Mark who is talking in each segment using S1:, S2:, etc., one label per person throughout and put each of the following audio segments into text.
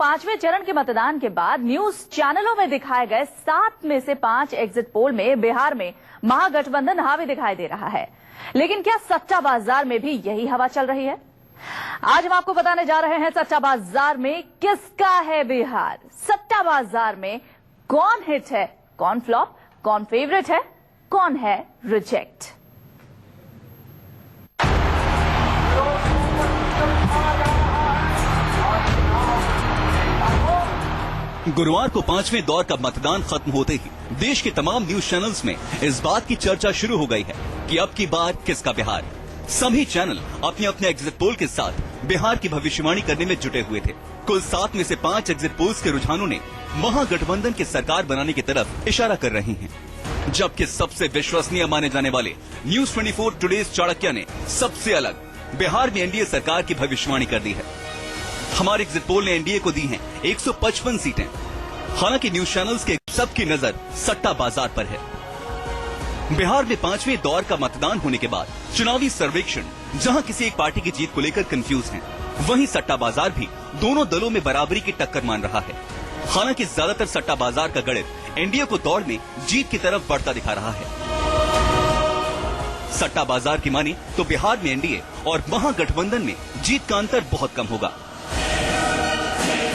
S1: पांचवें चरण के मतदान के बाद न्यूज चैनलों में दिखाए गए 7 में से 5 एग्जिट पोल में बिहार में महागठबंधन हावी दिखाई दे रहा है। लेकिन क्या सट्टा बाजार में भी यही हवा चल रही है? आज हम आपको बताने जा रहे हैं सट्टा बाजार में किसका है बिहार। सट्टा बाजार में कौन हिट है, कौन फ्लॉप, कौन फेवरेट है, कौन है रिजेक्ट।
S2: गुरुवार को पांचवें दौर का मतदान खत्म होते ही देश के तमाम न्यूज चैनल्स में इस बात की चर्चा शुरू हो गई है कि अब की बार किसका बिहार। सभी चैनल अपने अपने एग्जिट पोल के साथ बिहार की भविष्यवाणी करने में जुटे हुए थे। कुल 7 में से 5 एग्जिट पोल्स के रुझानों ने महागठबंधन की सरकार बनाने की तरफ इशारा कर रही हैं। जबकि सबसे विश्वसनीय माने जाने वाले न्यूज 24 टुडेज चाणक्य ने सबसे अलग बिहार में एनडीए सरकार की भविष्यवाणी कर दी है। हमारे एग्जिट पोल ने एनडीए को दी हैं 155 सीटें। हालांकि न्यूज चैनल्स के सबकी नजर सट्टा बाजार पर है। बिहार में पांचवें दौर का मतदान होने के बाद चुनावी सर्वेक्षण जहां किसी एक पार्टी की जीत को लेकर कंफ्यूज हैं, वहीं सट्टा बाजार भी दोनों दलों में बराबरी की टक्कर मान रहा है। हालांकि ज्यादातर सट्टा बाजार का गणित एनडीए को दौड़ में जीत की तरफ बढ़ता दिखा रहा है। सट्टा बाजार की माने तो बिहार में एनडीए और महागठबंधन में जीत का अंतर बहुत कम होगा।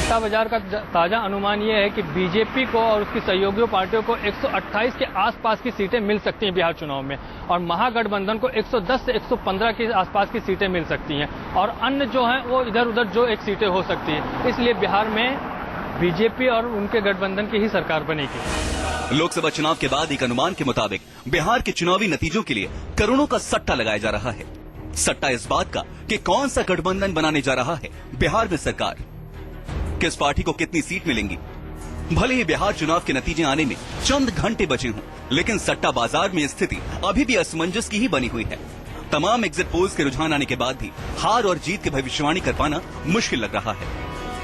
S3: सट्टा बाजार का ताजा अनुमान यह है कि बीजेपी को और उसकी सहयोगी पार्टियों को 128 के आसपास की सीटें मिल सकती हैं बिहार चुनाव में, और महागठबंधन को 110 से 115 के आसपास की सीटें मिल सकती हैं, और अन्य जो हैं वो इधर उधर जो एक सीटें हो सकती हैं। इसलिए बिहार में बीजेपी और उनके गठबंधन की ही सरकार बनेगी।
S2: लोकसभा चुनाव के बाद एक अनुमान के मुताबिक बिहार के चुनावी नतीजों के लिए करोड़ों का सट्टा लगाया जा रहा है। सट्टा इस बात का कि कौन सा गठबंधन बनाने जा रहा है बिहार में सरकार, किस पार्टी को कितनी सीट मिलेंगी। भले ही बिहार चुनाव के नतीजे आने में चंद घंटे बचे हों, लेकिन सट्टा बाजार में स्थिति अभी भी असमंजस की ही बनी हुई है। तमाम एग्जिट पोल्स के रुझान आने के बाद भी हार और जीत की भविष्यवाणी कर पाना मुश्किल लग रहा है।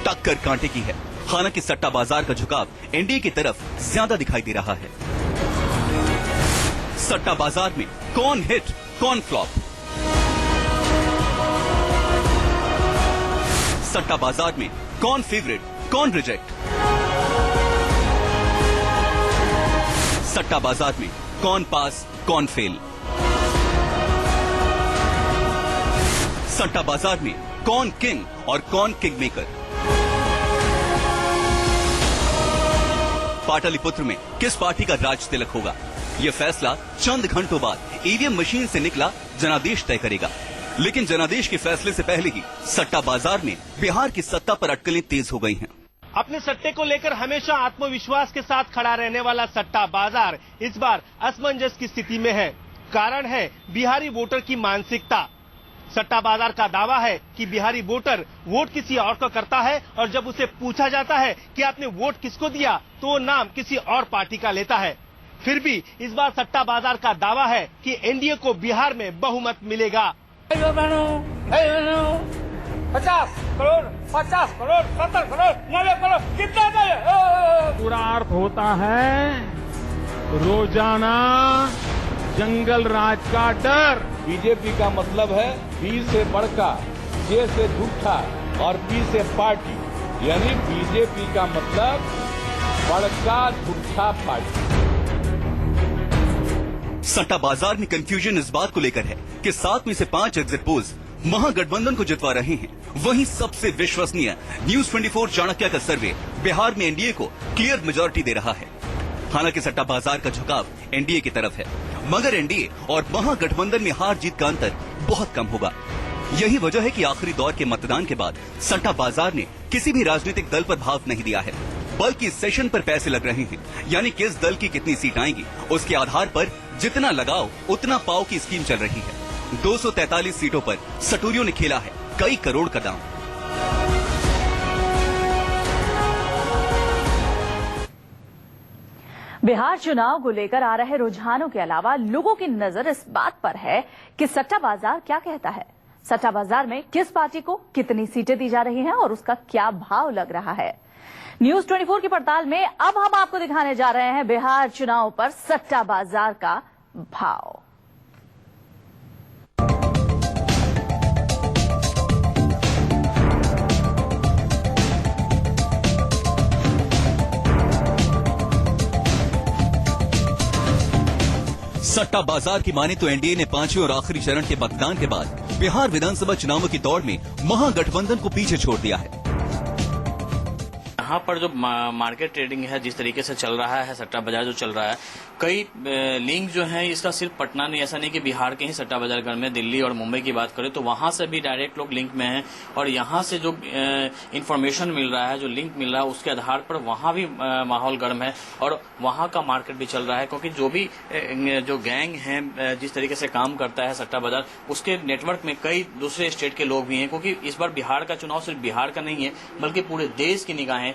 S2: टक्कर कांटे की है। हालांकि सट्टा बाजार का झुकाव एनडीए की तरफ ज्यादा दिखाई दे रहा है। सट्टा बाजार में कौन हिट, कौन फ्लॉप। सट्टा बाजार में कौन फेवरेट, कौन रिजेक्ट। सट्टा बाजार में कौन पास, कौन फेल। सट्टा बाजार में कौन किंग और कौन किंग मेकर। पाटलिपुत्र में किस पार्टी का राज तिलक होगा, यह फैसला चंद घंटों बाद ईवीएम मशीन से निकला जनादेश तय करेगा। लेकिन जनादेश के फैसले से पहले ही सट्टा बाजार में बिहार की सत्ता पर अटकलें तेज हो गई हैं।
S4: अपने सट्टे को लेकर हमेशा आत्मविश्वास के साथ खड़ा रहने वाला सट्टा बाजार इस बार असमंजस की स्थिति में है। कारण है बिहारी वोटर की मानसिकता। सट्टा बाजार का दावा है कि बिहारी वोटर वोट किसी और को करता है, और जब उसे पूछा जाता है कि आपने वोट किसको दिया तो वो नाम किसी और पार्टी का लेता है। फिर भी इस बार सट्टा बाजार का दावा है कि एनडीए को बिहार में बहुमत मिलेगा।
S5: 50 करोड़, 50 करोड़, 70 करोड़, 90 करोड़, कितना दे?
S3: पूरा अर्थ होता है रोजाना जंगल राज का डर।
S6: बीजेपी का मतलब है बी से बड़का, जे से झूठा और पी से पार्टी, यानी बीजेपी का मतलब बड़का झूठा पार्टी।
S2: सट्टा बाजार में कंफ्यूजन इस बात को लेकर है कि 7 में से 5 एग्जिट पोल्स महागठबंधन को जितवा रहे हैं। वहीं सबसे विश्वसनीय न्यूज 24 चाणक्य का सर्वे बिहार में एनडीए को क्लियर मेजॉरिटी दे रहा है। हालांकि सट्टा बाजार का झुकाव एनडीए की तरफ है, मगर एनडीए और महागठबंधन में हार जीत का अंतर बहुत कम होगा। यही वजह है कि आखिरी दौर के मतदान के बाद सट्टा बाजार ने किसी भी राजनीतिक दल पर भाव नहीं दिया है, बल्कि सेशन पर पैसे लग रहे हैं। यानी किस दल की कितनी सीट आएंगी उसके आधार पर जितना लगाओ उतना पाओ की स्कीम चल रही है। 243 सीटों पर सटोरियों ने खेला है कई करोड़ का दांव।
S1: बिहार चुनाव को लेकर आ रहे रुझानों के अलावा लोगों की नजर इस बात पर है कि सट्टा बाजार क्या कहता है। सट्टा बाजार में किस पार्टी को कितनी सीटें दी जा रही हैं और उसका क्या भाव लग रहा है। न्यूज 24 की पड़ताल में अब हम आपको दिखाने जा रहे हैं बिहार चुनाव पर सट्टा बाजार का भाव।
S2: सट्टा बाजार की माने तो एनडीए ने पांचवें और आखिरी चरण के मतदान के बाद बिहार विधानसभा चुनावों की दौड़ में महागठबंधन को पीछे छोड़ दिया है।
S7: यहाँ पर जो मार्केट ट्रेडिंग है, जिस तरीके से चल रहा है, सट्टा बाजार जो चल रहा है, कई लिंक जो है इसका सिर्फ पटना नहीं, ऐसा नहीं कि बिहार के ही सट्टा बाजार घर में दिल्ली और मुंबई की बात करें तो वहां से भी डायरेक्ट लोग लिंक में हैं और यहाँ से जो इन्फॉर्मेशन मिल रहा है, जो लिंक मिल रहा है, उसके आधार पर वहां भी माहौल गर्म है और वहां का मार्केट भी चल रहा है। क्योंकि जो भी जो गैंग है जिस तरीके से काम करता है सट्टा बाजार, उसके नेटवर्क में कई दूसरे स्टेट के लोग भी हैं। क्योंकि इस बार बिहार का चुनाव सिर्फ बिहार का नहीं है बल्कि पूरे देश की निगाहें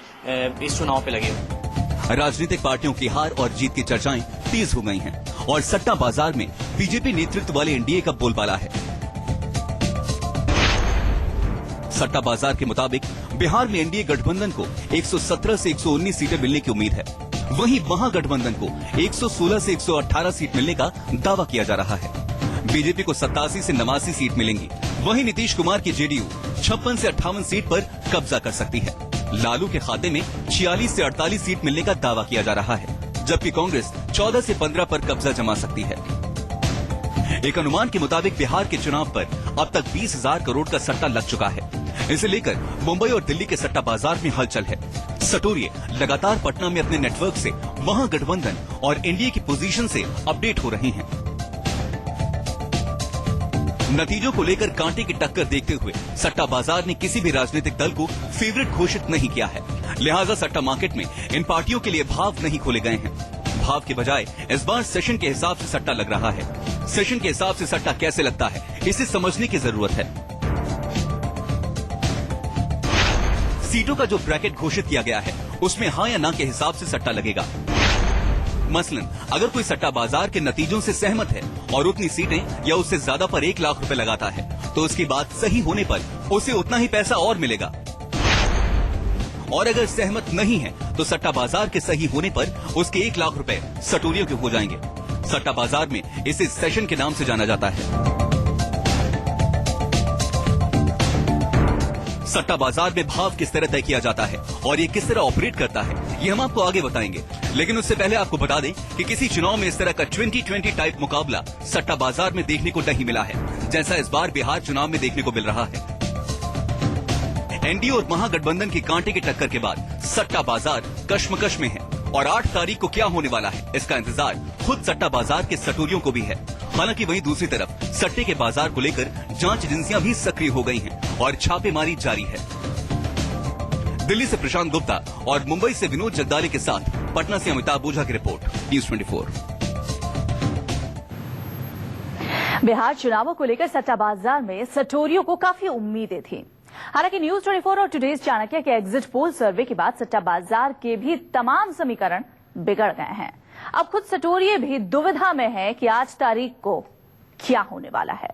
S7: इस चुनाव पे लगी हुई।
S2: राजनीतिक पार्टियों की हार और जीत की चर्चाएं तेज हो गई हैं और सट्टा बाजार में बीजेपी नेतृत्व वाले एनडीए का बोलबाला है। सट्टा बाजार के मुताबिक बिहार में एनडीए गठबंधन को 117 से 119 सीटें मिलने की उम्मीद है। वहीं महागठबंधन को 116 से 118 सीट मिलने का दावा किया जा रहा है। बीजेपी को 87 से 89 सीट मिलेंगी। वहीं नीतीश कुमार की जेडीयू 56 से 58 सीट पर कब्जा कर सकती है। लालू के खाते में 46 से 48 सीट मिलने का दावा किया जा रहा है, जबकि कांग्रेस 14 से 15 पर कब्जा जमा सकती है। एक अनुमान के मुताबिक बिहार के चुनाव पर अब तक 20,000 करोड़ का सट्टा लग चुका है। इसे लेकर मुंबई और दिल्ली के सट्टा बाजार में हलचल है। सटोरिये लगातार पटना में अपने नेटवर्क से महागठबंधन और एनडीए की पोजीशन से अपडेट हो रहे हैं। नतीजों को लेकर कांटे की टक्कर देखते हुए सट्टा बाजार ने किसी भी राजनीतिक दल को फेवरेट घोषित नहीं किया है। लिहाजा सट्टा मार्केट में इन पार्टियों के लिए भाव नहीं खोले गए हैं। भाव के बजाय इस बार सेशन के हिसाब से सट्टा लग रहा है। सेशन के हिसाब से सट्टा कैसे लगता है, इसे समझने की जरूरत है। सीटों का जो ब्रैकेट घोषित किया गया है उसमें हाँ या ना के हिसाब से सट्टा लगेगा। मसलन अगर कोई सट्टा बाजार के नतीजों से सहमत है और उतनी सीटें या उससे ज्यादा पर 1 लाख रुपए लगाता है तो उसकी बात सही होने पर उसे उतना ही पैसा और मिलेगा। और अगर सहमत नहीं है तो सट्टा बाजार के सही होने पर उसके 1 लाख रुपए सटोरियों के हो जाएंगे। सट्टा बाजार में इसे सेशन के नाम से जाना जाता है। सट्टा बाजार में भाव किस तरह तय किया जाता है और ये किस तरह ऑपरेट करता है, ये हम आपको आगे बताएंगे। लेकिन उससे पहले आपको बता दें कि किसी चुनाव में इस तरह का 2020 टाइप मुकाबला सट्टा बाजार में देखने को नहीं मिला है, जैसा इस बार बिहार चुनाव में देखने को मिल रहा है। एनडीए और महागठबंधन की कांटे की टक्कर के बाद सट्टा बाजार कश्मकश में है और 8 तारीख को क्या होने वाला है इसका इंतजार खुद सट्टा बाजार के सटोरियों को भी है। हालांकि वहीं दूसरी तरफ सट्टे के बाजार को लेकर जांच एजेंसियां भी सक्रिय हो गई हैं और छापेमारी जारी है। दिल्ली से प्रशांत गुप्ता और मुंबई से विनोद जगदाले के साथ पटना से अमिताभ ओझा की रिपोर्ट, न्यूज़ 24।
S1: बिहार चुनावों को लेकर सट्टा बाजार में सटोरियों को काफी उम्मीदें थी। हालांकि न्यूज़ 24 और टुडेज चाणक्य के एग्जिट पोल सर्वे के बाद सट्टा बाजार के भी तमाम समीकरण बिगड़ गए हैं। अब खुद सटोरिये भी दुविधा में है कि आज तारीख को क्या होने वाला है।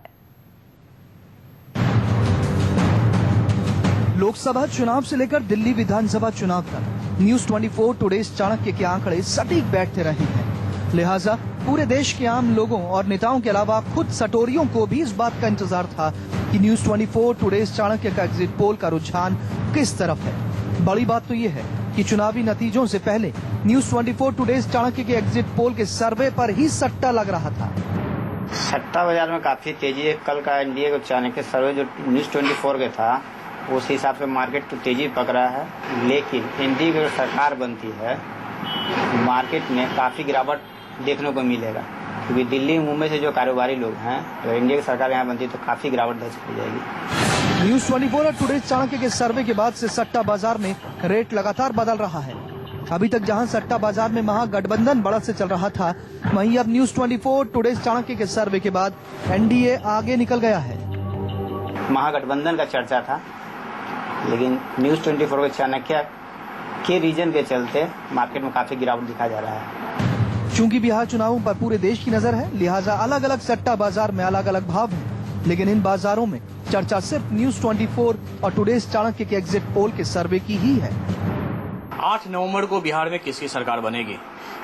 S8: लोकसभा चुनाव से लेकर दिल्ली विधानसभा चुनाव तक न्यूज़ 24 टुडेज चाणक्य के आंकड़े सटीक बैठते रहे हैं। लिहाजा पूरे देश के आम लोगों और नेताओं के अलावा खुद सटोरियों को भी इस बात का इंतजार था कि न्यूज़ 24 टुडेज चाणक्य का एग्जिट पोल का रुझान किस तरफ है। बड़ी बात तो ये है कि चुनावी नतीजों से पहले न्यूज़ 24 टुडेज चाणक्य के एग्जिट पोल के सर्वे पर ही सट्टा लग रहा था।
S9: सट्टा बाजार में काफी तेजी है। कल का एनडीए को चाणक्य सर्वे जो न्यूज़ 24 का था उस हिसाब से मार्केट तो तेजी पकड़ा है, लेकिन एनडीए की जो सरकार बनती है मार्केट में काफी गिरावट देखने को मिलेगा, क्योंकि दिल्ली मुंबई से जो कारोबारी लोग हैं तो एनडीए की सरकार यहाँ बनती है तो काफी गिरावट दर्ज की जाएगी।
S8: न्यूज़ 24 और टुडेज चाणक्य के सर्वे के बाद से सट्टा बाजार में रेट लगातार बदल रहा है। अभी तक जहां सट्टा बाजार में महागठबंधन बढ़त से चल रहा था, वहीं अब न्यूज़ 24 टुडेज चाणक्य के सर्वे के बाद एनडीए आगे निकल गया है।
S9: महागठबंधन का चर्चा था, लेकिन न्यूज़ 24 के चाणक्य के रीजन के चलते मार्केट में काफी गिरावट दिखा जा रहा है।
S8: चूंकि बिहार चुनावों पर पूरे देश की नजर है, लिहाजा अलग अलग सट्टा बाजार में अलग अलग भाव हैं, लेकिन इन बाजारों में चर्चा सिर्फ न्यूज़ 24 और टुडेज चाणक्य के एग्जिट पोल के सर्वे की ही है।
S7: 8 नवंबर को बिहार में किसकी सरकार बनेगी,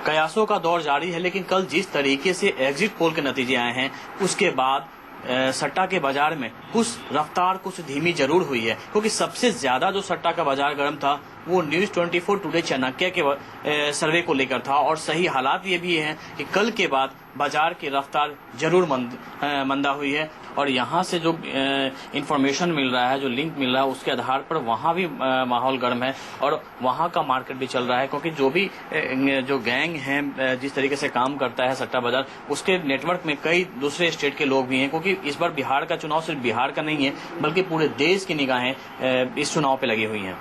S7: कयासों का दौर जारी है। लेकिन कल जिस तरीके से एग्जिट पोल के नतीजे आए हैं उसके बाद सट्टा के बाजार में कुछ रफ्तार कुछ धीमी जरूर हुई है, क्योंकि सबसे ज्यादा जो सट्टा का बाजार गर्म था वो न्यूज 24 टुडे चाणक्य के सर्वे को लेकर था। और सही हालात ये भी हैं कि कल के बाद बाजार की रफ्तार जरूर मंदा हुई है। और यहाँ से जो इंफॉर्मेशन मिल रहा है, जो लिंक मिल रहा है, उसके आधार पर वहाँ भी माहौल गर्म है और वहाँ का मार्केट भी चल रहा है। क्योंकि जो गैंग है, जिस तरीके से काम करता है सट्टा बाजार, उसके नेटवर्क में कई दूसरे स्टेट के लोग भी हैं। क्योंकि इस बार बिहार का चुनाव सिर्फ बिहार का नहीं है, बल्कि पूरे देश की निगाहें इस चुनाव पे लगी हुई हैं।